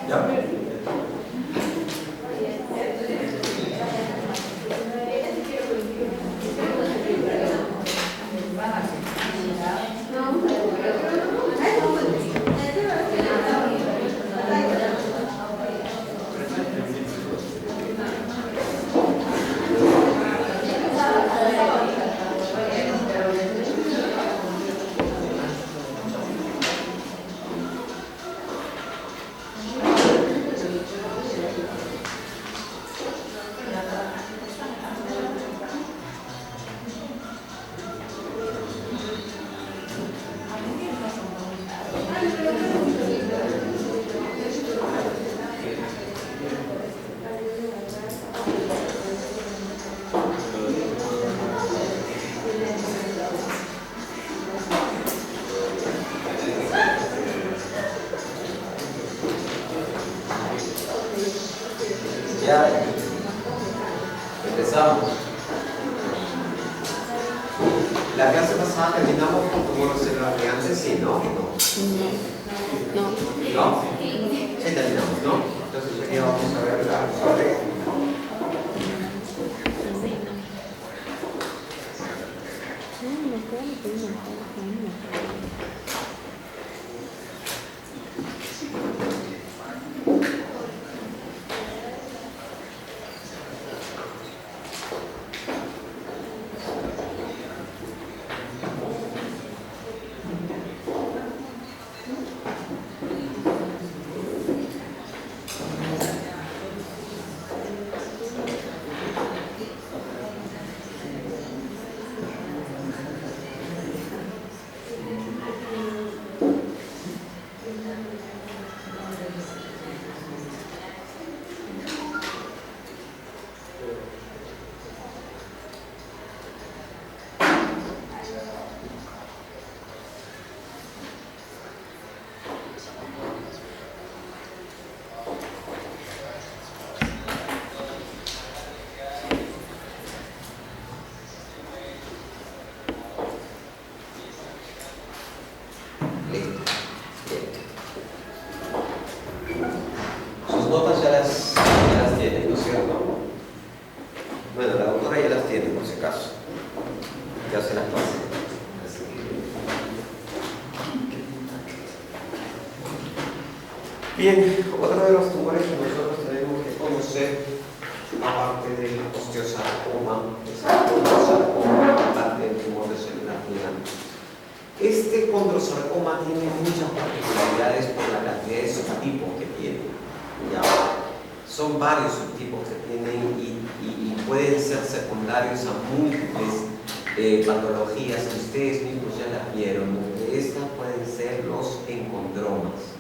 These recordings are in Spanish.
¿Ya? Ya empezamos. La clase pasada terminamos con tumores celular gigantes, sí, ¿no? No. ¿No? Sí terminamos, ¿no? Entonces aquí vamos a ver sobre sus notas ya las tienen, ¿no es cierto? Bueno, la doctora ya las tiene, por si acaso. Ya se las pasé. Bien, otro de los tumores que nosotros tenemos que conocer, aparte del osteosarcoma, es el condrosarcoma, aparte del tumor de células gigantes. Este condrosarcoma tiene muchas particularidades por la cantidad de subtipos que tiene. ¿Ya? Son varios subtipos que tienen y pueden ser secundarios a múltiples patologías que ustedes mismos ya las vieron. Estas pueden ser los encondromas.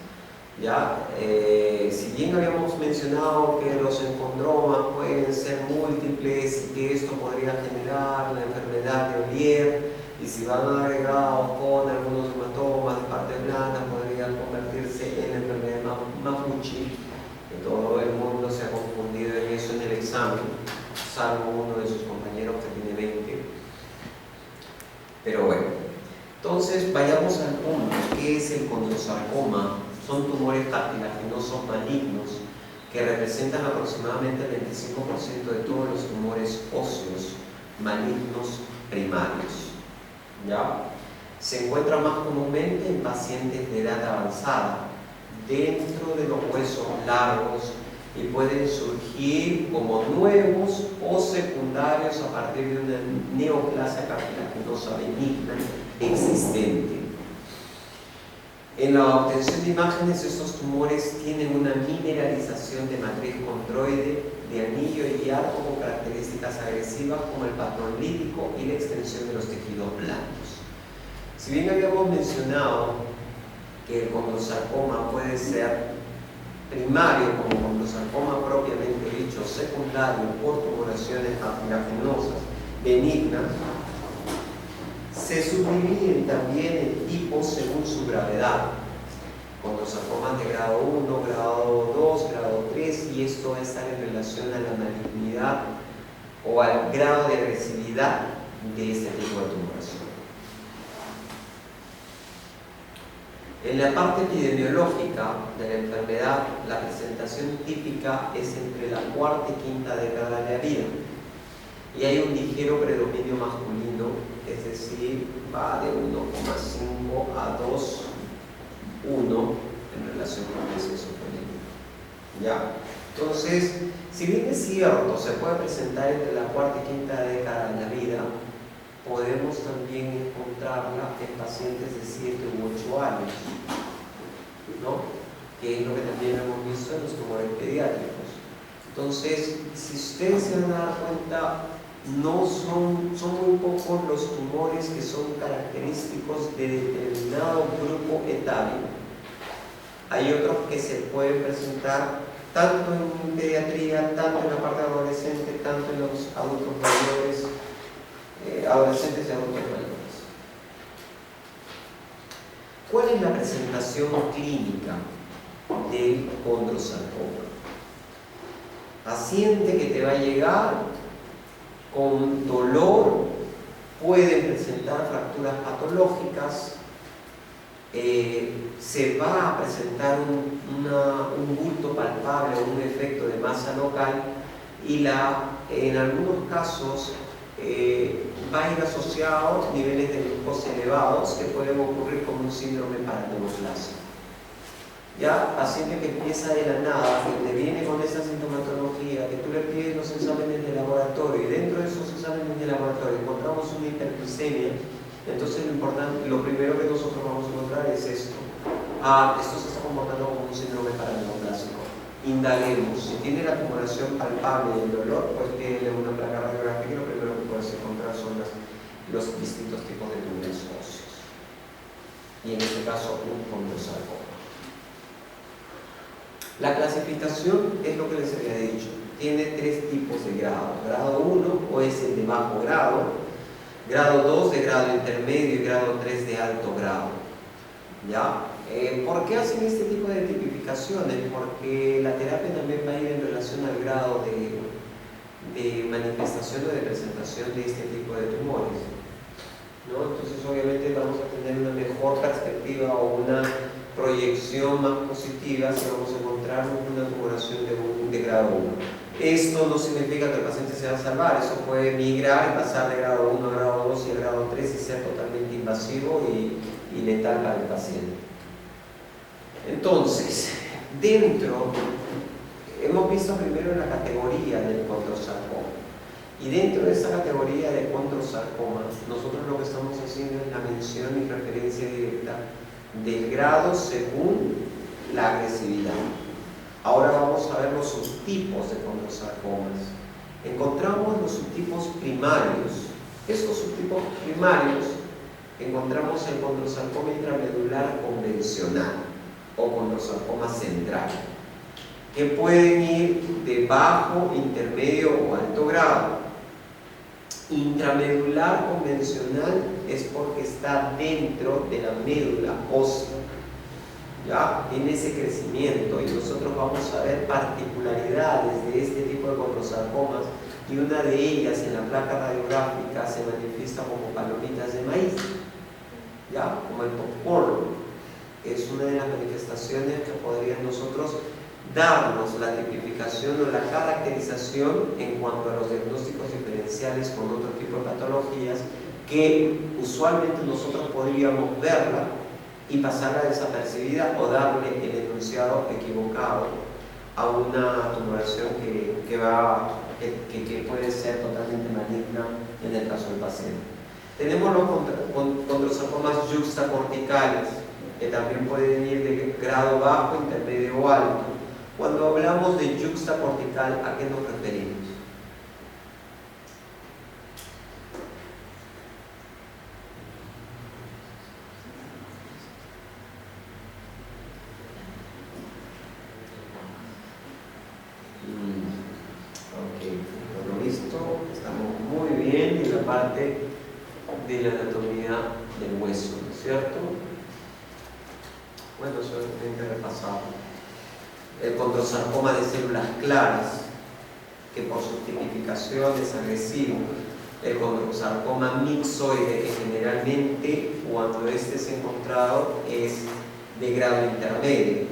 ¿Ya? Si bien habíamos mencionado que los encondromas pueden ser múltiples y que esto podría generar la enfermedad de Ollier, y si van agregados con algunos hematomas de parte blanda podrían convertirse en la enfermedad de Maffucci, que todo el mundo se ha confundido en eso en el examen, salvo uno de sus compañeros que tiene 20. Pero bueno, entonces vayamos al punto. ¿Qué es el condrosarcoma? Son tumores cartilaginosos malignos que representan aproximadamente el 25% de todos los tumores óseos malignos primarios. ¿Ya? Se encuentra más comúnmente en pacientes de edad avanzada, dentro de los huesos largos, y pueden surgir como nuevos o secundarios a partir de una neoplasia cartilaginosa benigna existente. En la obtención de imágenes, estos tumores tienen una mineralización de matriz condroide, de anillo y arco con características agresivas como el patrón lítico y la extensión de los tejidos blandos. Si bien habíamos mencionado que el condrosarcoma puede ser primario como condrosarcoma propiamente dicho, secundario por tumoraciones cartilaginosas benignas, se subdividen también en tipos según su gravedad. Condrosarcomas de grado 1, grado 2, grado 3, y esto está en relación a la malignidad o al grado de agresividad de este tipo de tumoración. En la parte epidemiológica de la enfermedad, la presentación típica es entre la cuarta y quinta década de la vida. Y hay un ligero predominio masculino, es decir, va de 1,5 a 2,1 en relación con el sexo femenino. ¿Ya? Entonces, si bien es cierto, se puede presentar entre la cuarta y quinta década de la vida, podemos también encontrarla en pacientes de 7 u 8 años, ¿no? Que es lo que también hemos visto en los tumores pediátricos. Entonces, si ustedes se van a dar cuenta, son muy pocos los tumores que son característicos de determinado grupo etario. Hay otros que se pueden presentar tanto en pediatría, tanto en la parte adolescente, tanto en los adultos mayores, adolescentes y adultos mayores. ¿Cuál es la presentación clínica del condrosarcoma? Paciente que te va a llegar con dolor, pueden presentar fracturas patológicas, se va a presentar un bulto palpable o un efecto de masa local y en algunos casos va a ir asociado a niveles de glucosa elevados que pueden ocurrir como un síndrome paraneoplásico. Ya, paciente que empieza de la nada, que te viene con esa sintomatología, que tú le pides los exámenes de laboratorio y dentro de esos exámenes de laboratorio encontramos una hiperglicemia, entonces lo primero que nosotros vamos a encontrar es esto. Esto se está comportando como un síndrome paraneoplásico. Indaguemos. Si tiene la tumoración palpable del dolor, pues pídele una placa radiográfica y lo primero que puedes encontrar son los distintos tipos de tumores óseos. Y en este caso, un condrosarcoma. La clasificación es lo que les había dicho. Tiene 3 tipos de grado. Grado 1 o es el de bajo grado, grado 2 de grado intermedio y grado 3 de alto grado. ¿Ya? ¿Por qué hacen este tipo de tipificaciones? Porque la terapia también va a ir en relación al grado de manifestación o de presentación de este tipo de tumores, ¿no? Entonces obviamente vamos a tener una mejor perspectiva o una proyección más positiva si vamos a encontrar una tumoración de grado 1. Esto no significa que el paciente se va a salvar, eso puede migrar y pasar de grado 1 a grado 2 y a grado 3 y ser totalmente invasivo y letal para el paciente. Entonces, hemos visto primero la categoría del condrosarcoma. Y dentro de esa categoría de condrosarcoma, nosotros lo que estamos haciendo es la mención y referencia directa del grado según la agresividad. Ahora vamos a ver los subtipos de condrosarcomas. Encontramos los subtipos primarios. Estos subtipos primarios encontramos el condrosarcoma intramedular convencional o condrosarcoma central, que pueden ir de bajo, intermedio o alto grado. Intramedular convencional es porque está dentro de la médula ósea, ¿ya? Tiene ese crecimiento y nosotros vamos a ver particularidades de este tipo de condrosarcomas y una de ellas en la placa radiográfica se manifiesta como palomitas de maíz, ¿ya? Como el popcorn, que es una de las manifestaciones que podrían nosotros darnos la tipificación o la caracterización en cuanto a los diagnósticos diferenciales con otro tipo de patologías que usualmente nosotros podríamos verla y pasarla desapercibida o darle el enunciado equivocado a una tumoración que puede ser totalmente maligna en el caso del paciente. Tenemos los condrosarcomas yuxtacorticales, que también pueden ir de grado bajo, intermedio o alto. Cuando hablamos de yuxtacortical, ¿a qué nos referimos? Por lo visto, estamos muy bien en la parte de la anatomía del hueso, ¿no es cierto? Bueno, solamente repasado. El condrosarcoma de células claras, que por su tipificación es agresivo. El condrosarcoma mixoide, que generalmente cuando este es encontrado es de grado intermedio.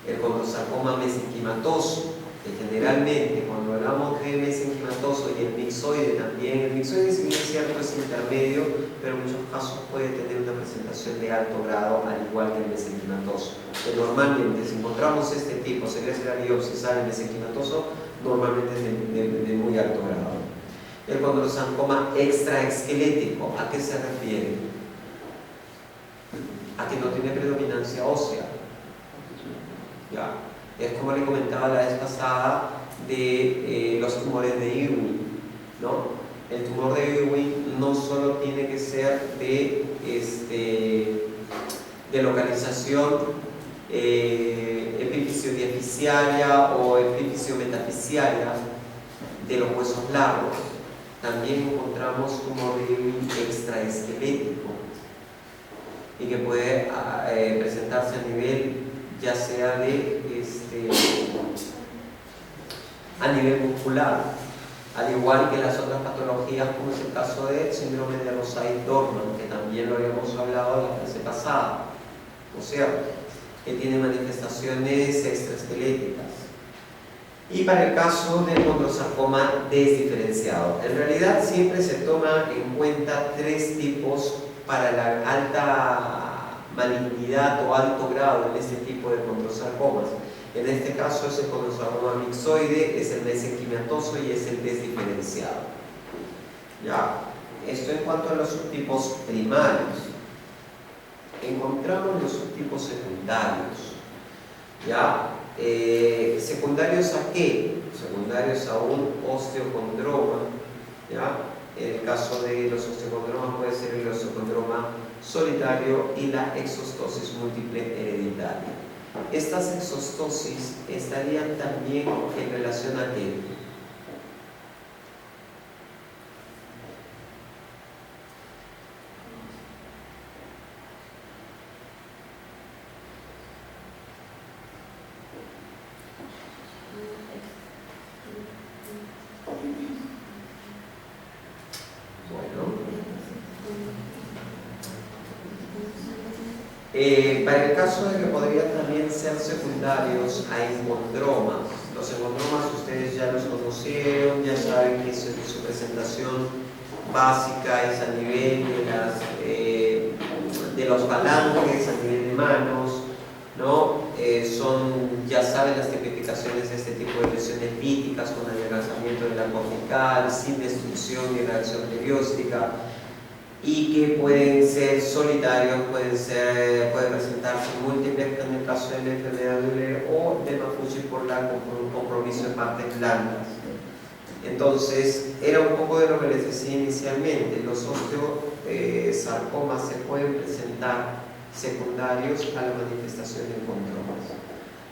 El condrosarcoma mesenquimatoso, que generalmente cuando hablamos de mesenquimatoso y el mixoide también, el mixoide si bien es cierto es intermedio, pero en muchos casos puede tener una presentación de alto grado, al igual que el mesenquimatoso. Que normalmente si encontramos este tipo, secreción de la biopsia y sale mesenquimatoso, normalmente es de muy alto grado. El condrosarcoma extraesquelético, ¿a qué se refiere? A que no tiene predominancia ósea. ¿Ya? Es como le comentaba la vez pasada de los tumores de Ewing, ¿no? El tumor de Ewing no solo tiene que ser de localización epifisiodiaficiaria o epifisiometaficiaria de los huesos largos. También encontramos tumor de Ewing extraesquelético y que puede presentarse a nivel ya sea a nivel muscular, al igual que las otras patologías como es el caso de síndrome de Rosai-Dorman, que también lo habíamos hablado la clase pasada, o sea, que tiene manifestaciones extraesqueléticas. Y para el caso del condrosarcoma desdiferenciado, en realidad siempre se toma en cuenta 3 tipos para la alta malignidad o alto grado en este tipo de condrosarcomas. En este caso es el condrosarcoma mixoide, es el mesenquimatoso y es el desdiferenciado. Ya, esto en cuanto a los subtipos primarios. Encontramos los subtipos secundarios. ¿Ya? ¿Secundarios a qué? Secundarios a un osteocondroma. ¿Ya? En el caso de los osteocondromas puede ser el osteocondroma solitario y la exostosis múltiple hereditaria. Estas exostosis estarían también en relación a qué? Para el caso de que podrían también ser secundarios a encondromas, los encondromas ustedes ya los conocieron, ya saben que su presentación básica es a nivel de los falanges, a nivel de manos, ¿no? Ya saben las tipificaciones de este tipo de lesiones líticas con adelgazamiento de la cortical, sin destrucción ni reacción perióstica, y que pueden ser solitarios, pueden presentarse múltiples en el caso de la enfermedad de Euler o de Maffucci por un compromiso en partes blandas. Entonces, era un poco de lo que les decía inicialmente, los osteosarcomas se pueden presentar secundarios a la manifestación de encondromas.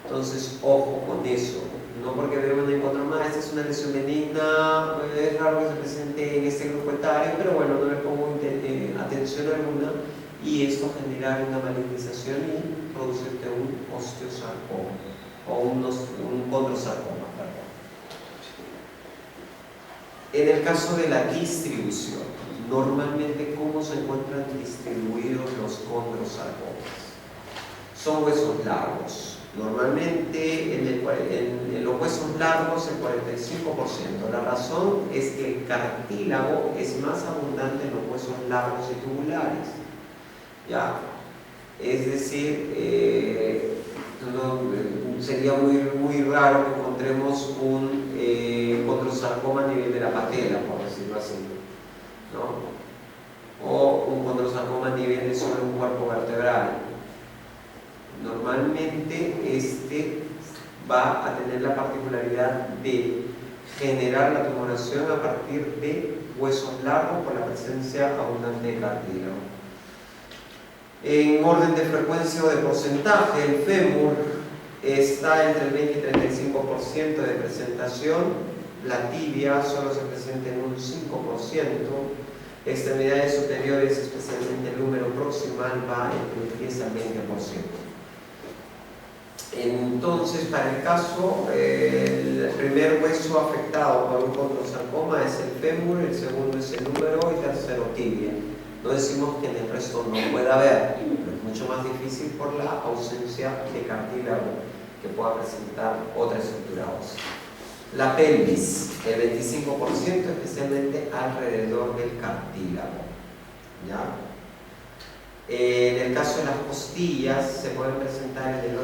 Entonces, ojo con eso. No porque veo una encondroma, esta es una lesión benigna, es raro que se presente en este grupo etario, pero bueno, no le pongo atención alguna y esto genera una malignización y producirte un osteosarcoma o un condrosarcoma, perdón. En el caso de la distribución, normalmente ¿cómo se encuentran distribuidos los condrosarcomas? Son huesos largos. Normalmente en los huesos largos el 45%. La razón es que el cartílago es más abundante en los huesos largos y tubulares. ¿Ya? Es decir, sería muy raro que encontremos un condrosarcoma a nivel de la patela, por decirlo así, ¿no? O un condrosarcoma a nivel de solo un cuerpo vertebral. Normalmente este va a tener la particularidad de generar la tumoración a partir de huesos largos por la presencia abundante de cartílago. En orden de frecuencia o de porcentaje, el fémur está entre el 20 y 35% de presentación, la tibia solo se presenta en un 5%, extremidades superiores, especialmente el húmero proximal, va entre el 10 al 20%. Entonces, para el caso, el primer hueso afectado por un condrosarcoma es el fémur, el segundo es el húmero y tercero tibia. No decimos que en el resto no pueda haber, pero es mucho más difícil por la ausencia de cartílago que pueda presentar otra estructura ósea. La pelvis, el 25%, especialmente alrededor del cartílago. ¿Ya? En el caso de las costillas se pueden presentar en el 8%.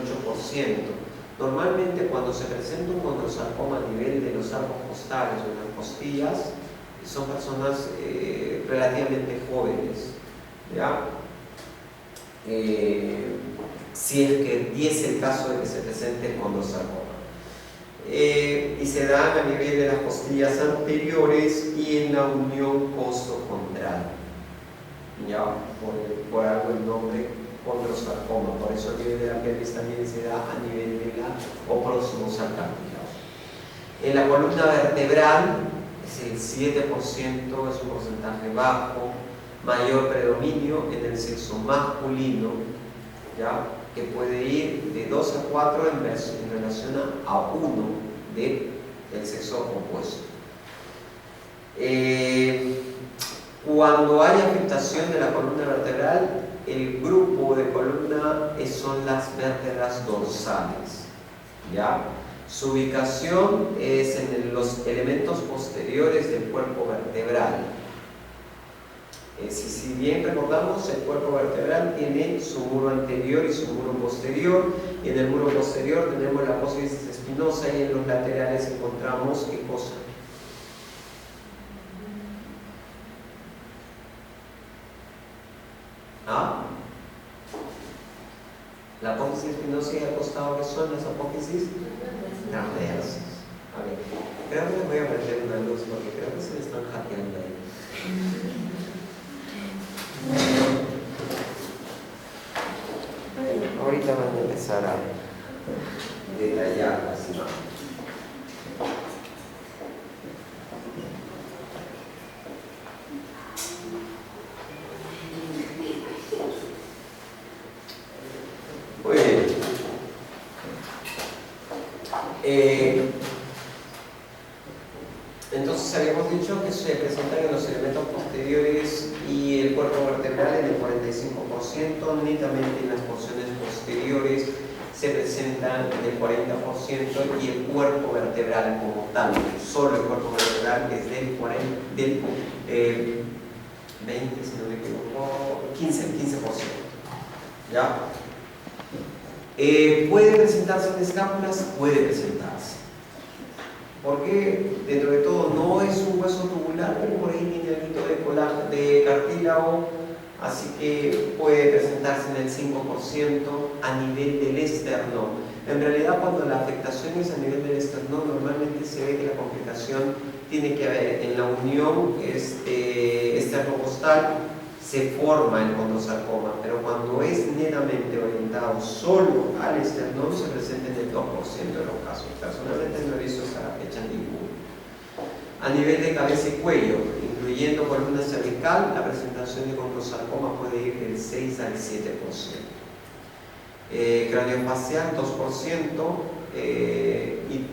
Normalmente cuando se presenta un condrosarcoma a nivel de los arcos costales o en las costillas, son personas relativamente jóvenes, ¿ya? Si es que diese el caso de que se presente el condrosarcoma. Y se dan a nivel de las costillas anteriores y en la unión costo-condral. Ya, por algo el nombre condrosarcoma, por eso a nivel de la pelvis también se da a nivel de la o próximos al cartílago. En la columna vertebral es el 7%, es un porcentaje bajo, mayor predominio en el sexo masculino, ¿ya? Que puede ir de 2 a 4 en relación a 1 del sexo opuesto. Cuando hay afectación de la columna vertebral, el grupo de columna son las vértebras dorsales, ¿ya? Su ubicación es en los elementos posteriores del cuerpo vertebral. Si bien recordamos, el cuerpo vertebral tiene su muro anterior y su muro posterior, y en el muro posterior tenemos la apófisis espinosa y en los laterales encontramos ¿qué cosa? ¿Ah? La apófisis espinosa y al costado, ¿qué son las apófisis? Transversas. A ver, creo que les voy a prender una luz porque creo que se me están hackeando ahí. Ahorita van a empezar a detallar las imágenes. Muy bien. Entonces habíamos dicho que se presentan en los elementos posteriores y el cuerpo vertebral en el 45%, netamente en las porciones posteriores se presentan en el 40% y el cuerpo vertebral como tal, solo el cuerpo vertebral es del 20, si no me equivoco, 15%. ¿Ya? ¿Puede presentarse en escápulas? Puede presentarse. Porque dentro de todo no es un hueso tubular, pero por ahí tiene algo de cartílago, así que puede presentarse en el 5% a nivel del esternón. En realidad, cuando la afectación es a nivel del esternón, normalmente se ve que la complicación tiene que haber en la unión esternocostal, se forma el condrosarcoma, pero cuando es netamente orientado solo al esternón se presenta en el 2% de los casos. Personalmente no he visto hasta la fecha ninguno. A nivel de cabeza y cuello, incluyendo columna cervical, la presentación de condrosarcoma puede ir del 6 al 7%. Craneofacial 2%,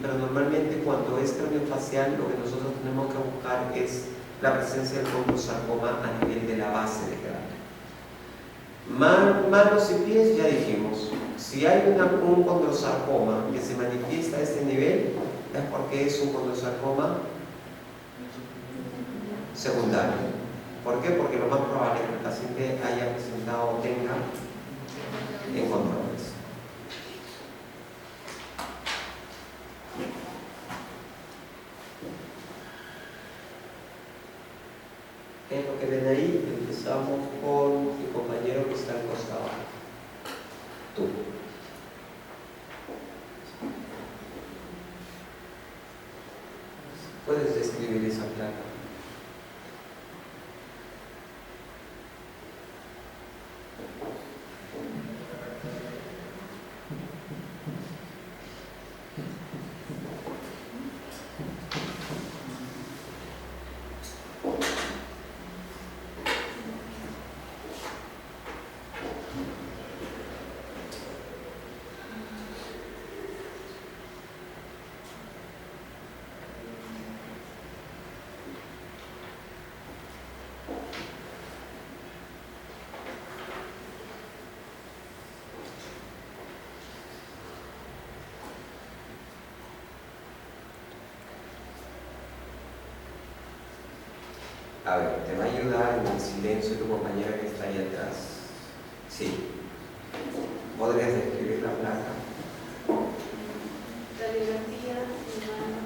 pero normalmente cuando es craneofacial lo que nosotros tenemos que buscar es la presencia del condrosarcoma a nivel de la base del cráneo. Manos y pies, ya dijimos, si hay un condrosarcoma que se manifiesta a este nivel, es porque es un condrosarcoma secundario. ¿Por qué? Porque lo más probable es que el paciente haya presentado o tenga encontrones. ¿Qué es lo que ven ahí? Empezamos con el compañero que está al costado. Tú. ¿Puedes describir esa placa? A ver, te va a ayudar en el silencio tu compañera que está ahí atrás. Sí. ¿Podrías describir la placa? Radiografía humana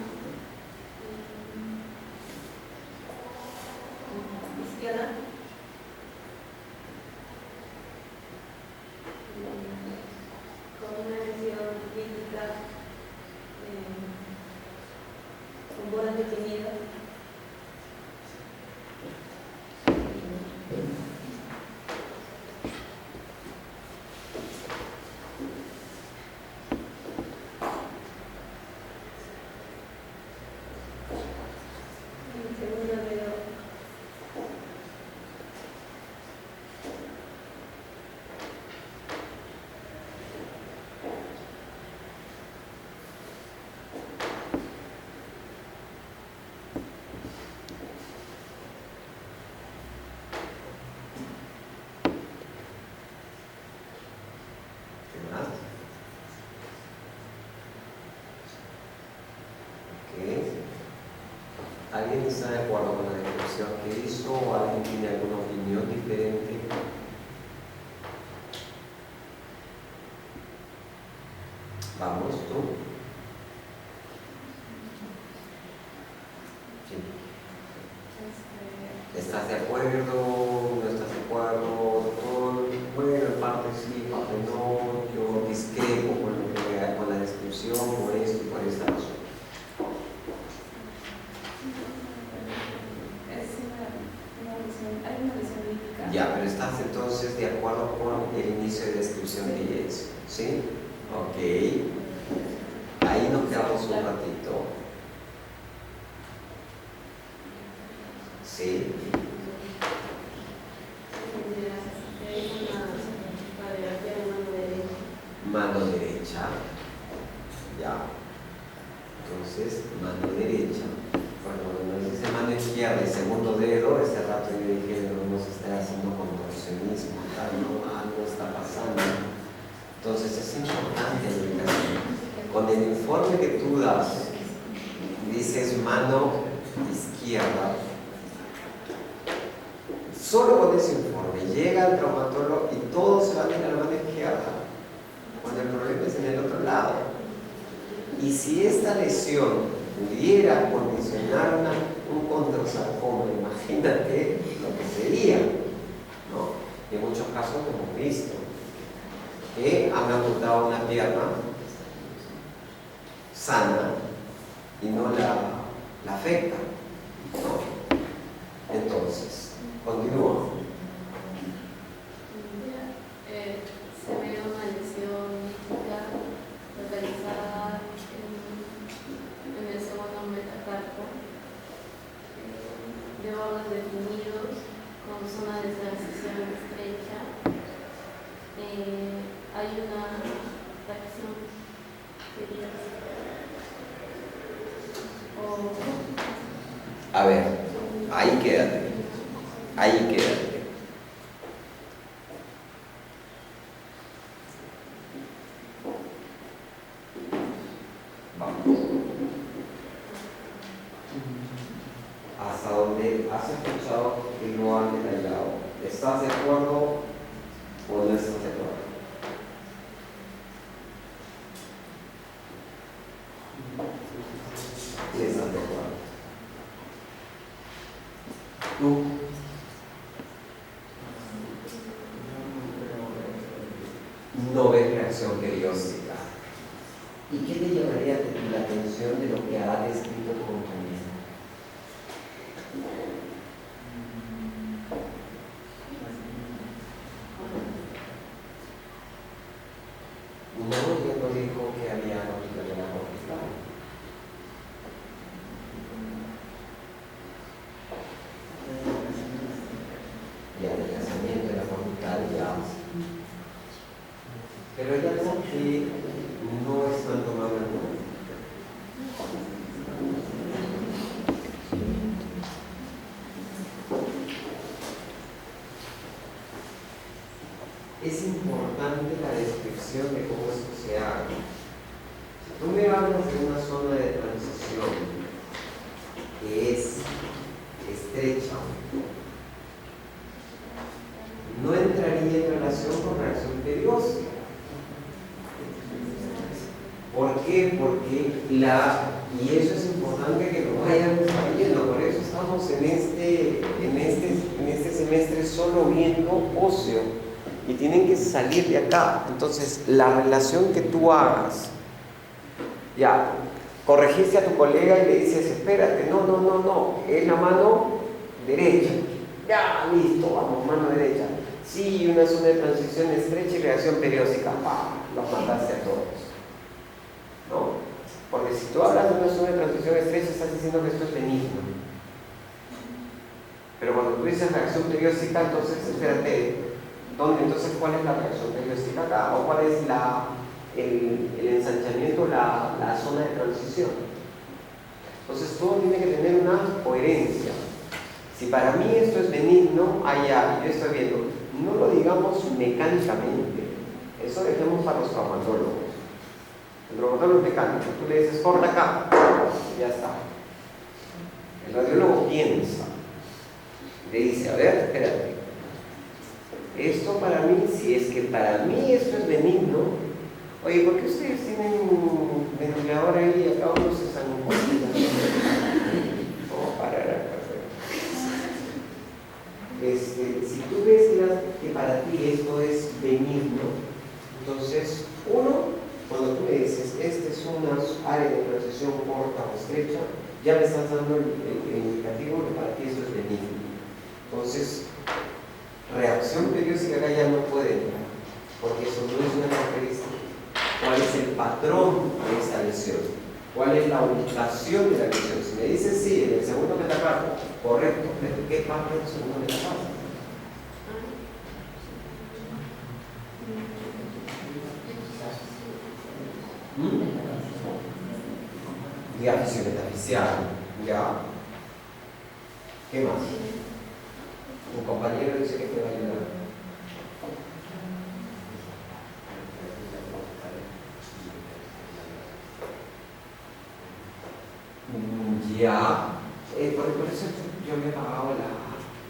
izquierda. Con una lesión crítica con bolas definidas. ¿Alguien está de acuerdo con la descripción que hizo o alguien tiene alguna opinión diferente? Vamos, tú. Sí. ¿Estás de acuerdo? ¿No estás de acuerdo, doctor? Bueno, en parte sí, en parte no. Yo discrepo con la descripción por esto y por esta razón. Ya, pero estás entonces de acuerdo con el inicio de descripción que ella hizo, ¿sí? Ok. Ahí nos quedamos un ratito. Sí. Mano derecha. Ya. Entonces, mano derecha. Cuando nos dice mano izquierda y segundo dedo, ese rato yo dije, no se está haciendo contorsionismo, no, algo está pasando. Entonces es importante la ubicación. Con el informe que tú das, dices mano izquierda. Solo con ese informe llega el traumatólogo y todos se van a ir a la mano izquierda, cuando el problema es en el otro lado. Y si esta lesión pudiera condicionar un condrosarcoma, imagínate lo que sería, ¿no? Y en muchos casos lo hemos visto, que han amputado una pierna sana y no la afecta, ¿no? Entonces, continúa. Se ve una lesión lítica localizada en el segundo metacarpo, de bordes definidos con zona de transición estrecha. Hay una tracción A ver, ahí quédate. Ahí quédate. Vamos. Hasta donde has escuchado que lo han detallado. ¿Estás de acuerdo o no estás de acuerdo? Sí, estás de acuerdo. ¿Tú? No ves reacción periódica. ¿Y qué te llamaría la atención de lo que ha descrito tu compañero? No, ya no dijo que había rotura de la cortical. Y adelgazamiento de la cortical ya. Pero hay algo que no están tomando en cuenta. Es importante la descripción de cómo esto se haga. Si tú me hablas de una zona de transición que es estrecha, no entraría en relación con reacción periódica. ¿Por qué? Porque y eso es importante que lo vayan sabiendo, por eso estamos en este semestre solo viendo óseo y tienen que salir de acá. Entonces, la relación que tú hagas, ya, corregiste a tu colega y le dices, espérate, no, es la mano derecha, ya, listo, vamos, mano derecha. Sí, una zona de transición estrecha y reacción periódica, los mataste a todos, ¿no? Porque si tú hablas de una zona de transición estrecha, estás diciendo que esto es benigno. Pero cuando tú dices reacción periódica, entonces, espérate, entonces, ¿cuál es la reacción periódica acá? ¿O cuál es el ensanchamiento, la zona de transición? Entonces, todo tiene que tener una coherencia. Si para mí esto es benigno, yo estoy viendo, no lo digamos mecánicamente, eso dejemos para los traumatólogos. El traumatólogo es mecánico, tú le dices, corta acá, ya está. El radiólogo piensa, le dice, a ver, espérate, esto para mí, si es que para mí esto es benigno, oye, ¿por qué ustedes tienen un ventilador ahí y acá uno se sanguina? Vamos a parar acá. Si tú ves que para ti esto es benigno, entonces, cuando tú me dices, esta es una área de transición corta o estrecha, ya me estás dando el indicativo que para ti eso es benigno. Entonces, reacción periódica acá ya no puede entrar, porque eso no es una característica. ¿Cuál es el patrón de esa lesión? ¿Cuál es la ubicación de la lesión? Si me dices sí, en el segundo metacarpo, correcto, pero ¿qué parte del segundo metacarpo? Diáfisis metafisial, ya. ¿Qué más? Un compañero dice que te va a ayudar. Ya. Por eso yo me he apagado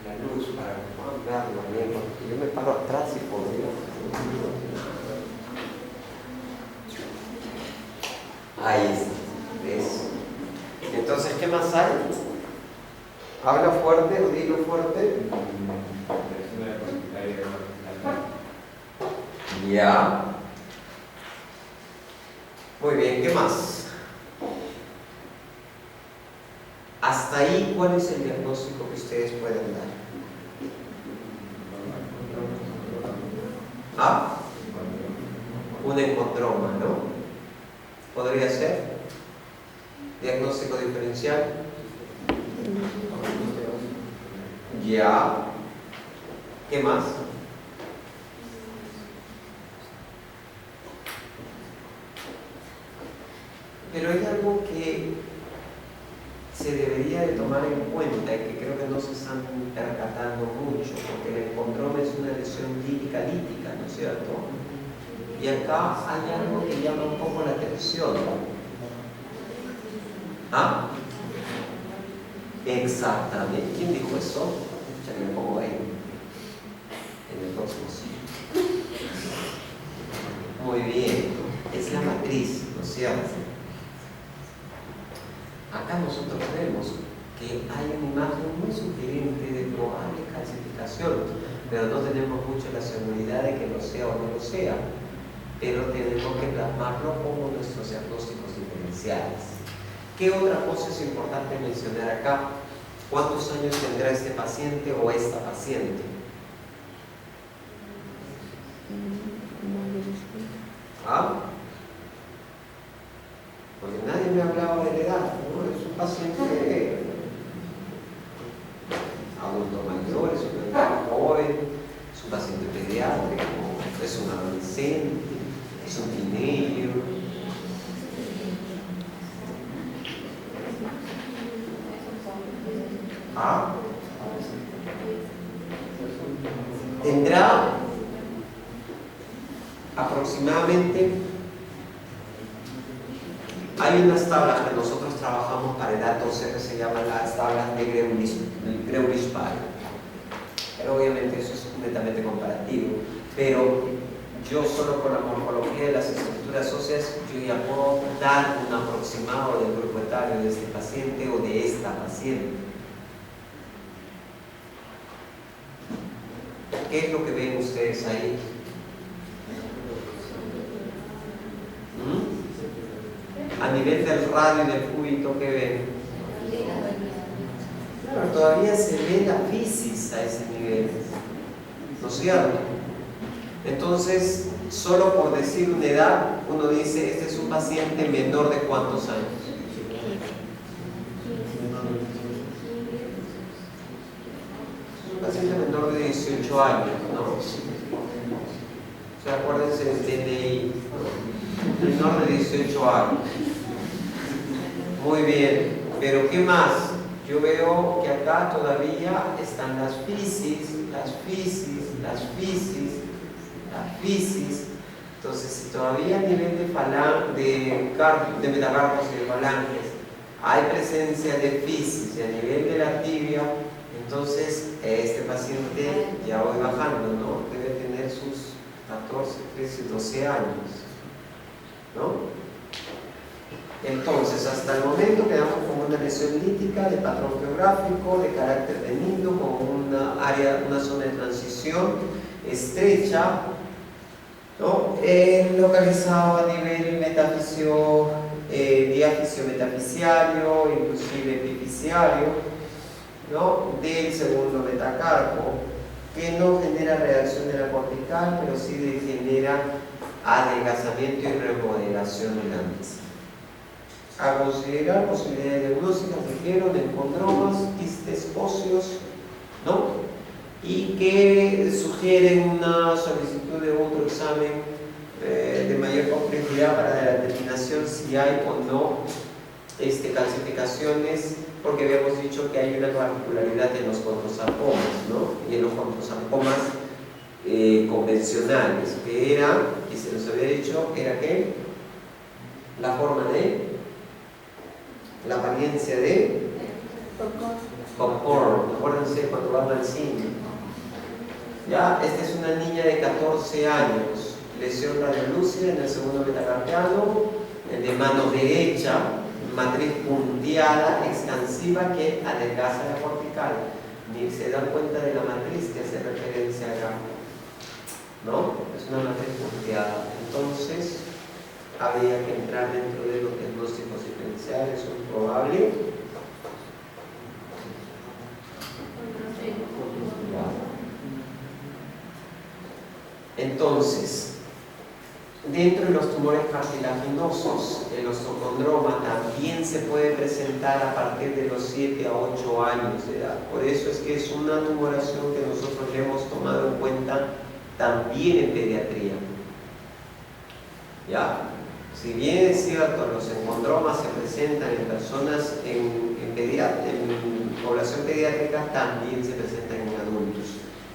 la luz para que puedan verlo bien, porque yo me paro atrás y por Dios. Ahí está. ¿Ves? Entonces, ¿qué más hay? Habla fuerte o dilo fuerte. Ya. Muy bien, ¿qué más? Hasta ahí, ¿cuál es el diagnóstico que ustedes pueden dar? ¿Ah? Un encontroma, ¿no? ¿Podría ser? Diagnóstico diferencial. Ya. ¿Qué más? Pero hay algo que se debería de tomar en cuenta y que creo que no se están percatando mucho, porque el encontroma es una lesión lítica, ¿no es cierto? Y acá hay algo que llama un poco la atención. ¿Ah? Exactamente. ¿Quién dijo eso? Ya me pongo ahí. En el próximo siglo. Muy bien. Es la matriz, ¿no es cierto? Acá nosotros vemos que hay una imagen muy sugerente de probable calcificación, pero no tenemos mucho la seguridad de que lo sea o no lo sea, pero tenemos que plasmarlo como nuestros diagnósticos diferenciales. ¿Qué otra cosa es importante mencionar acá? ¿Cuántos años tendrá este paciente o esta paciente? ¿Ah? Porque nadie me hablaba de la edad, ¿no? Es un paciente adulto mayor, es un paciente joven, es un paciente pediátrico, es un adolescente, es un teenager. ¿Ah? Tendrá aproximadamente, hay unas tablas que nosotros trabajamos para edad 12 que se llaman las tablas de Greulich-Pal. Pero obviamente eso es netamente comparativo. Pero yo solo con la morfología de las estructuras óseas, yo ya puedo dar un aproximado del grupo etario de este paciente o de esta paciente. ¿Qué es lo que ven ustedes ahí? A nivel del radio y del cúbito, ¿qué ven? Claro, todavía se ve la fisis a ese nivel, ¿no es cierto? Entonces, solo por decir una edad, uno dice, este es un paciente menor de ¿cuántos años? Es un paciente menor de 18 años, ¿no? O sea, acuérdense del DNI, ¿no? Menor de 18 años. Muy bien, pero ¿qué más? Yo veo que acá todavía están las fisis. Entonces, si todavía a nivel de metacarpos y de falanges hay presencia de fisis y a nivel de la tibia, entonces este paciente ya voy bajando, ¿no? Debe tener sus 14, 13, 12 años, ¿no? Entonces, hasta el momento quedamos con una lesión lítica de patrón geográfico, de carácter benigno, con una zona de transición estrecha, ¿no? Localizado a nivel diáfisio metafisiario, inclusive epifisiario, ¿no? Del segundo metacarpo, que no genera reacción de la cortical, pero sí genera adelgazamiento y remodelación de la misma. A considerar posibilidades diagnósticas, dijeron, encondromas, quistes óseos, ¿no? Y que sugieren una solicitud de otro examen de mayor complejidad para la determinación si hay o no calcificaciones, porque habíamos dicho que hay una particularidad en los condrosarcomas, ¿no? Y en los condrosarcomas convencionales, que era, y se nos había dicho, era que la forma de la apariencia de popcorn. Acuérdense cuando van al cine. Ya, esta es una niña de 14 años, lesión radiolúcida en el segundo metacarpiano, de mano derecha, matriz punteada, expansiva, que adelgaza la cortical. Ni se dan cuenta de la matriz que hace referencia acá, ¿no? Es una matriz punteada. Entonces, habría que entrar dentro de los diagnósticos diferenciales, es probable. Entonces, dentro de los tumores cartilaginosos, el osteocondroma también se puede presentar a partir de los 7 a 8 años de edad. Por eso es que es una tumoración que nosotros le hemos tomado en cuenta también en pediatría. ¿Ya? Si bien es cierto, los encondromas se presentan en personas en población pediátrica, también se presentan en adultos.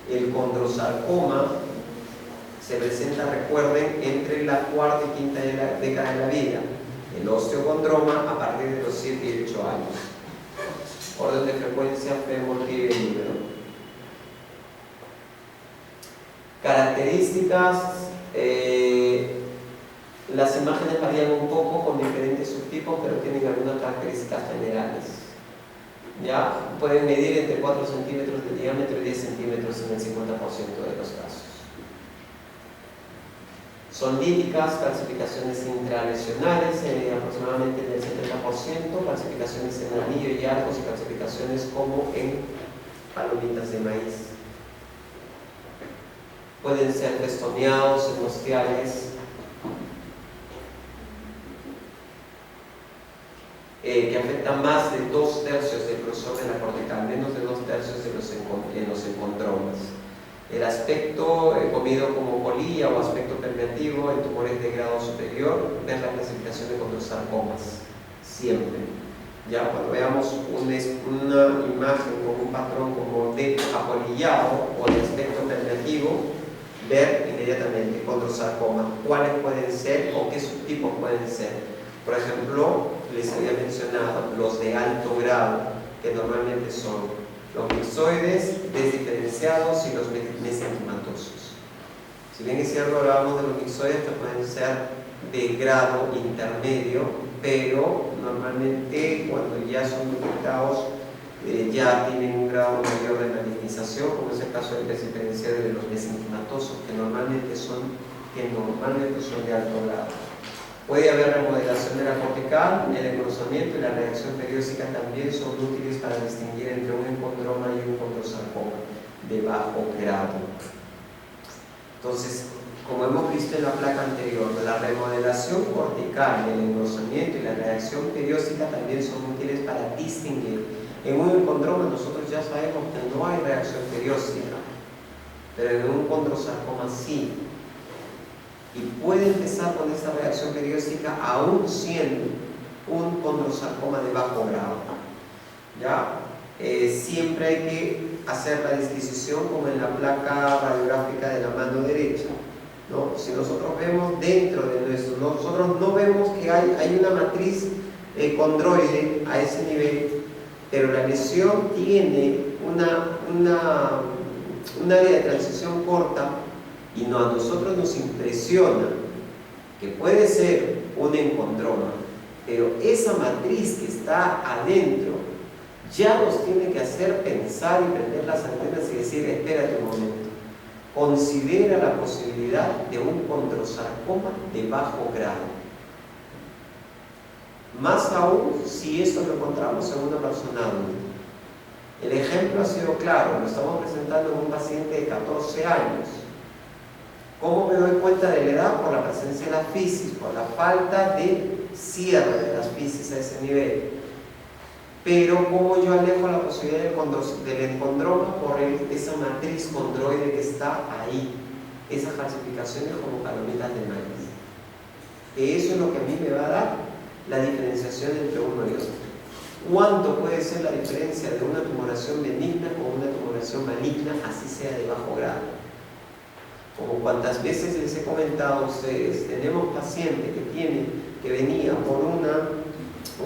El condrosarcoma se presenta, recuerden, entre la cuarta y quinta década de la vida. El osteocondroma a partir de los 7 y 8 años. Orden de frecuencia, femortibia y número. Características. Las imágenes varían un poco con diferentes subtipos, pero tienen algunas características generales. Ya pueden medir entre 4 centímetros de diámetro y 10 centímetros en el 50% de los casos. Son líticas, calcificaciones intralesionales, aproximadamente en el 70%, calcificaciones en anillo y arcos y calcificaciones como en palomitas de maíz. Pueden ser festoneados, enostiales, que afectan más de 2/3 del grosor de la cortical, menos de 2/3 de los encondromas. El aspecto comido como polilla o aspecto permeativo en tumores de grado superior, ver la clasificación de condrosarcomas, siempre. Ya cuando veamos una imagen con un patrón como de apolillado o de aspecto permeativo, ver inmediatamente condrosarcoma, cuáles pueden ser o qué subtipos pueden ser. Por ejemplo, les había mencionado los de alto grado, que normalmente son los mixoides desdiferenciados y los mesenquimatosos. Si bien es cierto, hablábamos de los mixoides que pueden ser de grado intermedio, pero normalmente cuando ya son detectados ya tienen un grado mayor de malignización, como es el caso del desdiferenciado de los mesenquimatosos, que normalmente son de alto grado. Puede haber remodelación de la cortical, el engrosamiento y la reacción periódica también son útiles para distinguir entre un encondroma y un condrosarcoma de bajo grado. Entonces, como hemos visto en la placa anterior, la remodelación cortical, el engrosamiento y la reacción periódica también son útiles para distinguir. En un encondroma nosotros ya sabemos que no hay reacción periódica, pero en un condrosarcoma sí. Y puede empezar con esta reacción periódica aún siendo un condrosarcoma de bajo grado. ¿Ya? Siempre hay que hacer la disquisición como en la placa radiográfica de la mano derecha, ¿no? Si nosotros vemos dentro de nuestro, nosotros no vemos que hay una matriz condroide a ese nivel, pero la lesión tiene un área de transición corta y a nosotros nos impresiona que puede ser un encondroma, pero esa matriz que está adentro ya nos tiene que hacer pensar y prender las antenas y decir, espérate un momento, considera la posibilidad de un condrosarcoma de bajo grado. Más aún si esto lo encontramos en una persona adulta. El ejemplo ha sido claro, lo estamos presentando en un paciente de 14 años. ¿Cómo me doy cuenta de la edad? Por la presencia de la fisis, por la falta de cierre de las fisis a ese nivel. Pero ¿cómo yo alejo la posibilidad del encondroma? Por esa matriz condroide que está ahí, esas calcificaciones como palomitas de maíz. Eso es lo que a mí me va a dar la diferenciación entre uno y otro. ¿Cuánto puede ser la diferencia de una tumoración benigna con una tumoración maligna, así sea de bajo grado? Como cuantas veces les he comentado a ustedes, tenemos pacientes que venía por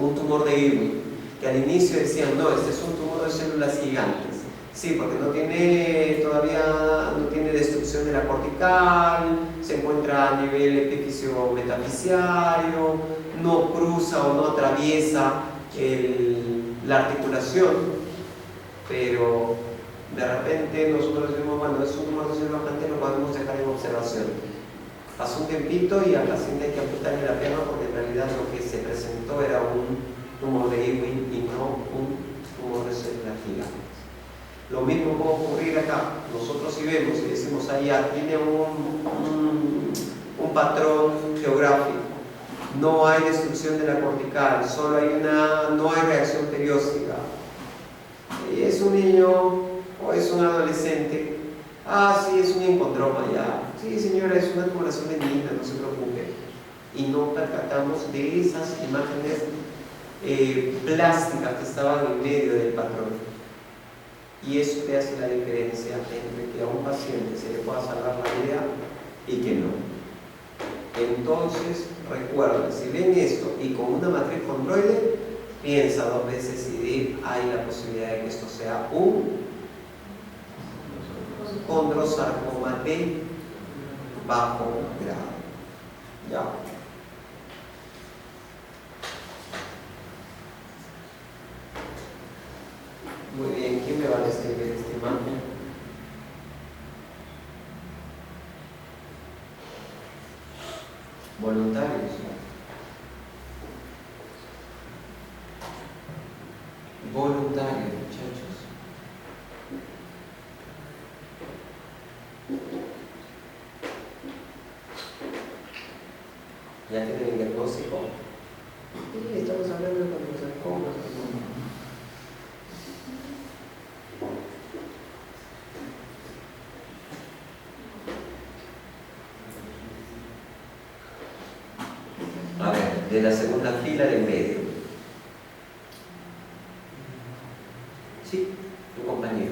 un tumor de Ewing, que al inicio decían, no, este es un tumor de células gigantes. Sí, porque todavía no tiene destrucción de la cortical, se encuentra a nivel epífiso metafisiario, no cruza o no atraviesa la articulación, pero de repente nosotros decimos, bueno, es un tumor de células gigantes, lo podemos dejar en observación. Pasó un tiempito y al paciente hay que amputarle la pierna porque en realidad lo que se presentó era un tumor de Ewing y no un tumor de células gigantes. Lo mismo puede ocurrir acá. Nosotros si vemos y decimos, allá tiene un patrón geográfico, no hay destrucción de la cortical, no hay reacción periódica, y es un niño o es un adolescente, sí, es un encondroma ya, sí señora, es una tumoración benigna, no se preocupe, y no percatamos de esas imágenes plásticas que estaban en medio del patrón. Y eso te hace la diferencia entre que a un paciente se le pueda salvar la vida y que no. Entonces, recuerden, si ven esto y con una matriz condroide, piensa dos veces y hay la posibilidad de que esto sea un condrosarcoma de bajo grado. ¿Ya? Muy bien, ¿quién me va a describir esta imagen? Voluntarios. Voluntarios, muchachos. ¿Ya tienen el diagnóstico? Sí, estamos hablando de condrosarcomas. A ver, de la segunda fila del medio. Sí, tu compañero.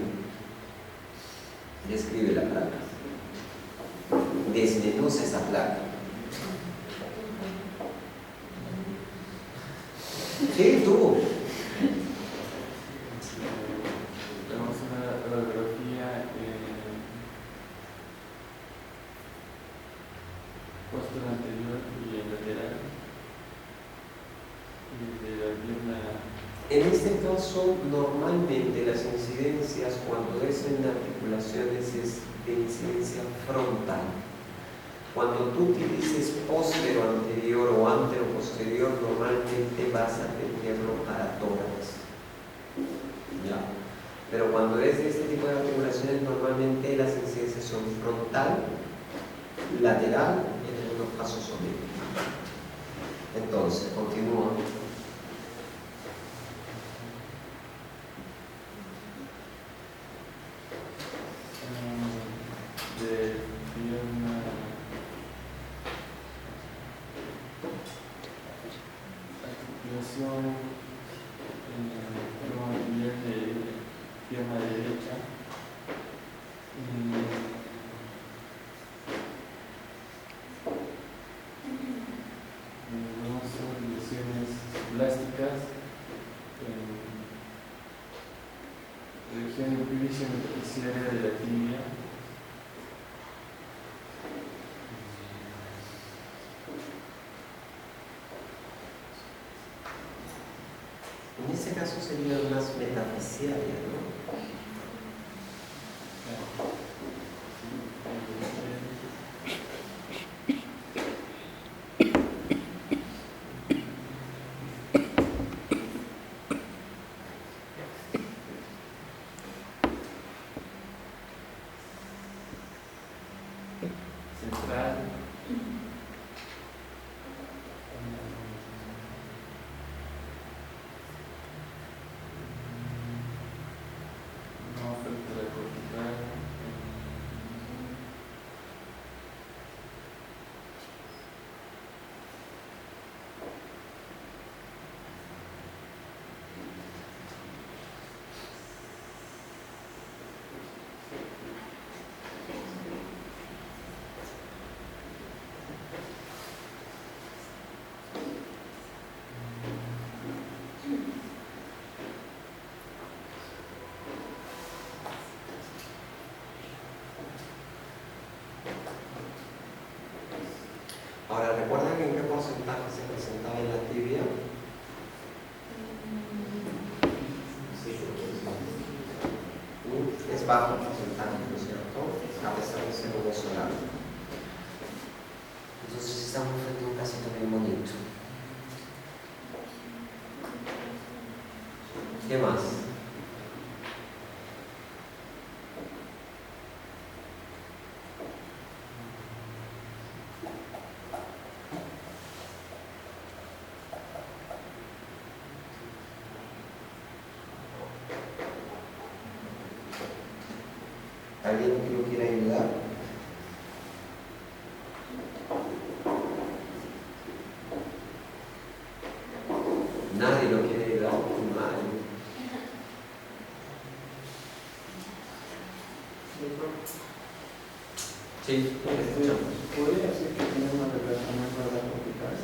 Describe la placa. Desmenuza esa placa. Sí, tú. Tenemos una radiografía postura anterior y el lateral. Y de la pierna. En este caso, normalmente las incidencias cuando es en articulaciones es de incidencia frontal. Cuando tú utilices póstero anterior o antero posterior, normalmente vas a tenerlo para tórax. ¿Ya? Pero cuando es de este tipo de articulaciones, normalmente las incidencias son frontal, lateral y en algunos casos oblicuo. Entonces, continúa. De pierna. Articulación de pierna derecha. Vamos a hacer lesiones plásticas en región epífice beneficiaria de la tibia. En este caso sería más metafisiaria, ¿no? Central. No afecta la cortical. Ahora, ¿recuerdan en qué porcentaje se presentaba en la tibia? Sí, es bajo el porcentaje, ¿no es cierto? A pesar de ser un hueso largo. Entonces estamos frente a un casito bien bonito. ¿Qué más? ¿Alguien que lo quiera ayudar? Nadie lo quiere ayudar. Nadie. Sí, ¿Podría decir que tiene una relación con la cortical?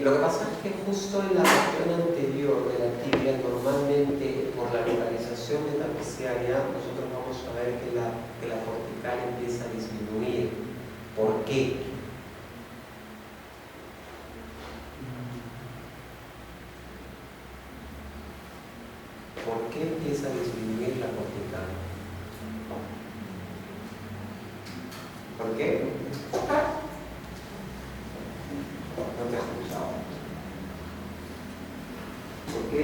Lo que pasa es que justo en la región anterior de la tibia, normalmente por la localización metafisiaria, nosotros vamos a ver que la cortical empieza a disminuir. ¿Por qué? ¿Por qué empieza a disminuir la cortical? ¿Por qué? No te he escuchado. ¿Por qué?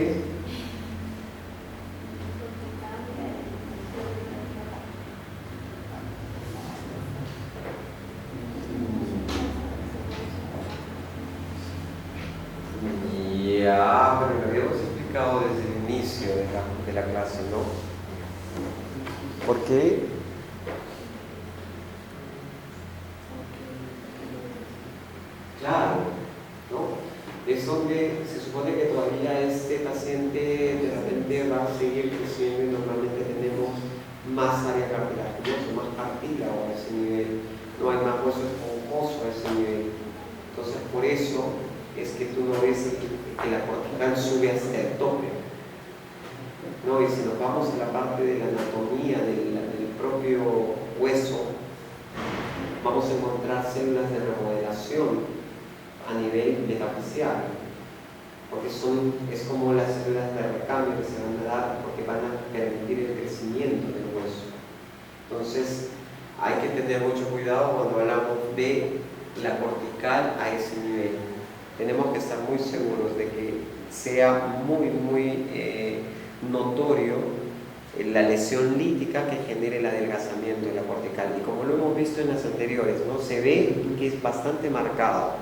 Ya, pero lo habíamos explicado desde el inicio de la clase, ¿no? ¿Por qué? Claro, ¿no? Es donde se supone que todavía este paciente de repente va a seguir creciendo y normalmente tenemos más área cartilaginosa, más cartílago a ese nivel, no hay más hueso esponjoso a ese nivel. Entonces, por eso es que tú no ves que la cortical sube hasta el tope. No, y si nos vamos a la parte de la anatomía del propio hueso, vamos a encontrar células de remodelación a nivel metafacial, porque es como las células de recambio que se van a dar porque van a permitir el crecimiento del hueso. Entonces hay que tener mucho cuidado cuando hablamos de la cortical a ese nivel. Tenemos que estar muy seguros de que sea muy notorio la lesión lítica que genere el adelgazamiento de la cortical, y como lo hemos visto en las anteriores, ¿no? Se ve que es bastante marcado.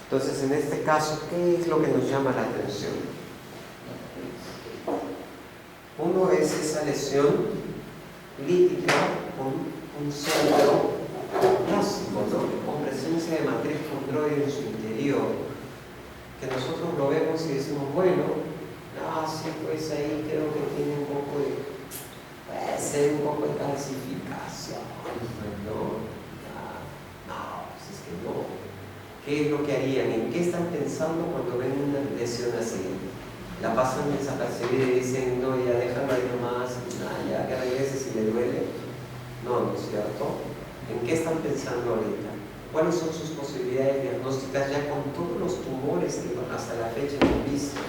Entonces, en este caso, ¿qué es lo que nos llama la atención? Uno es esa lesión lítica con un centro plástico, ¿no? Con presencia de matriz condroide en su interior, que nosotros lo vemos y decimos, bueno, sí, pues ahí creo que tiene un poco de, puede ser un poco de calcificación, ¿no? Pues es que no. ¿Qué es lo que harían? ¿En qué están pensando cuando ven una lesión así? La pasan desapercibida y dicen, no, ya déjalo ahí nomás, ya que regrese si le duele. No, ¿no es cierto? ¿En qué están pensando ahorita? ¿Cuáles son sus posibilidades diagnósticas ya con todos los tumores que hasta la fecha hemos visto?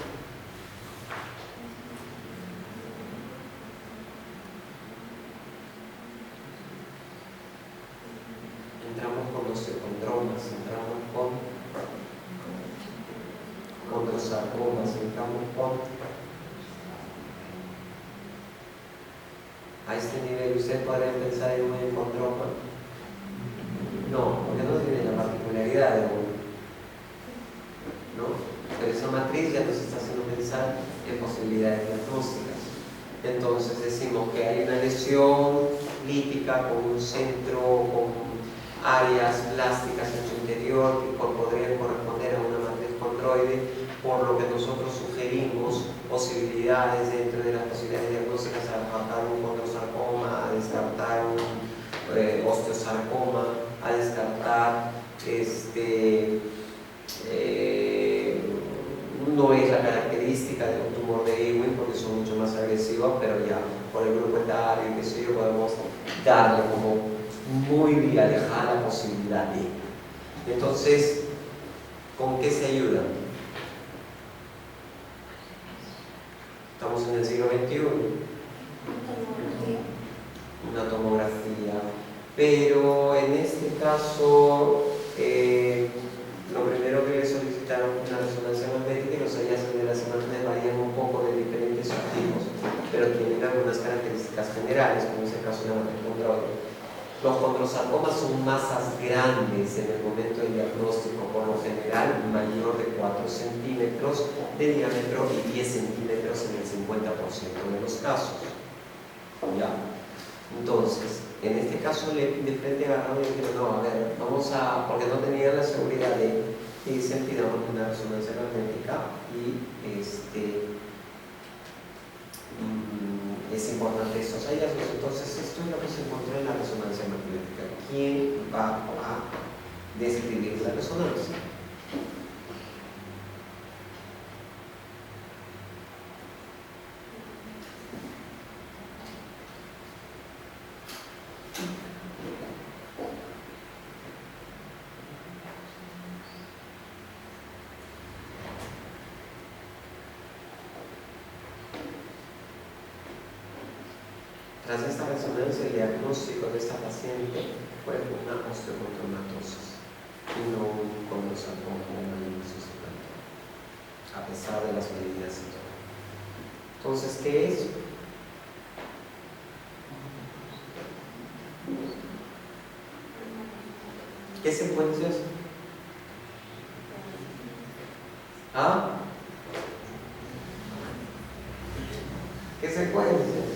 Entramos con osteocondromas, entramos con condrosarcomas, entramos con... A este nivel, ¿ustedes podrían pensar en un condroma? No, porque no tiene la particularidad de uno, ¿no? Pero esa matriz ya nos está haciendo pensar en posibilidades diagnósticas. Entonces decimos que hay una lesión lítica con un centro, con áreas plásticas en su interior que podrían corresponder a una matriz condroide, por lo que nosotros sugerimos posibilidades dentro de las posibilidades diagnósticas a descartar un condrosarcoma, a descartar un osteosarcoma, a descartar no es la característica de un tumor de Ewing porque son mucho más agresivos, pero ya por el grupo etario y qué sé yo podemos darle como muy alejada la posibilidad de. Entonces, ¿con qué se ayuda? Estamos en el siglo XXI. Una tomografía. Pero en este caso, lo primero que le solicitaron fue una resonancia magnética, y los hallazgos de las imágenes varían un poco de diferentes subtipos, pero tienen algunas características generales, como es el caso de la matriz condroide. Los condrosarcomas son masas grandes en el momento del diagnóstico, por lo general mayor de 4 centímetros de diámetro y 10 centímetros en el 50% de los casos. ¿Ya? Entonces, en este caso de frente agarraron y dijeron, no, a ver, porque no tenían la seguridad y dicen, pidamos una resonancia magnética y es importante estos hallazgos. Entonces, esto es lo que se encontró en la resonancia magnética. ¿Quién va a describir la resonancia? Tras esta resonancia, el diagnóstico de esta paciente fue una osteocontromatosis y no un condrosarcoma a pesar de las medidas y todo. Entonces, ¿qué es? ¿Qué secuencias? ¿Qué secuencias?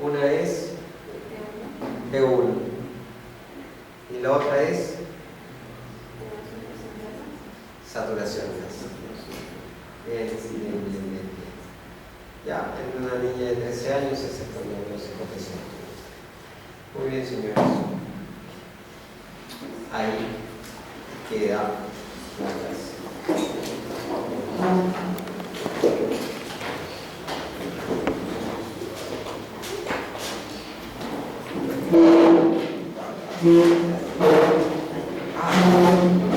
Una es B1 y la otra es saturación. Bien. Ya, en una niña de 13 años es el diagnóstico que se. Muy bien, señores. ahí queda la clase. Ah,